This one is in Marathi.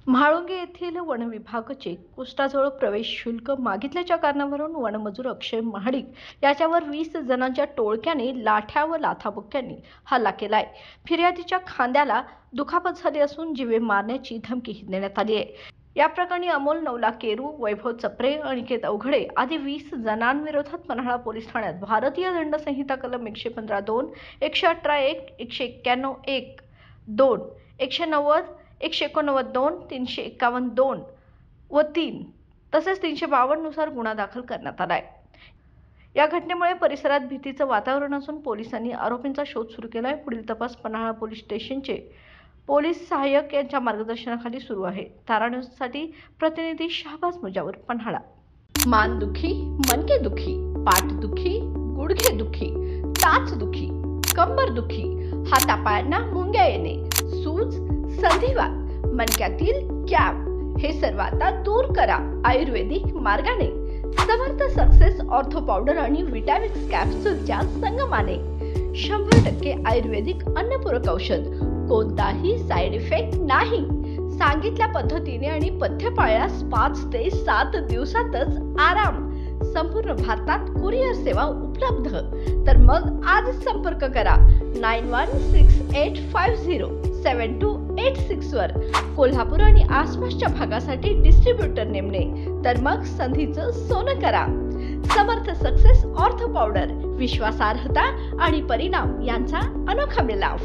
म्हाळुंगे येथील वन विभागाचे कोस्टाजवळ प्रवेश शुल्क मागितल्याच्या कारणावरून वनमजूर अक्षय महाडिक याच्यावर 20 जणांच्या टोळक्याने लाठ्या व लाथाबुक्क्यांनी हल्ला केलाय। फिर्यादीच्या खांद्याला दुखापत झाली असून जीवे मारण्याची धमकीही देण्यात आली आहे। या प्रकरणी अमोल नवला केरू, वैभव चपरे, अनिकेत अवघडे आदी 20 जणांविरोधात पन्हाळा पोलीस ठाण्यात भारतीय दंड संहिता कलम 115(2), 118(1), 191(1), 2, 190, 189(2), 351(2) व 3 तसेच 352 नुसार गुन्हा दाखल करण्यात आलाय। या घटनेमुळे परिसरात भीतीचं वातावरण असून पोलिसांनी आरोपींचा शोध सुरू केलाय। पुढील तपास पन्हाळा पोलीस स्टेशनचे पोलीस सहाय्यक यांच्या मार्गदर्शनाखाली सुरू आहे। तारा न्यूजसाठी प्रतिनिधी शाहबाज मुजावर, पन्हाळा। मान दुखी, मणके दुखी, पाठ दुखी, गुडघे दुखी, टाच दुखी, कंबर दुखी, हातापायांना मुंग्या येणे, सूज, संधिवात, मणक्यातील कॅप हे सर्व आता दूर करा आयुर्वेदिक मार्गाने। समर्थ सक्सेस ऑर्थो पावडर आणि विटॅमिक्स कॅप्सूलच्या संगमाने 100% आयुर्वेदिक अन्नपूरक औषध, कोणताही साइड इफेक्ट नाही। सांगितल्या पद्धतीने आणि पथ्य पाळल्यास 5 ते 7 दिवसातच आराम। संपूर्ण भारतात कुरिअर सेवा उपलब्ध। तर मग आज संपर्क करा 9168507286 वर। कोल्हापूर आणि आसपासच्या भागासाठी डिस्ट्रीब्युटर नेमणे। तर मग संधीचं सोनं करा। समर्थ सक्सेस ऑर्थो पावडर, विश्वासार्हता आणि परिणाम यांचा अनोखा मिलाफ।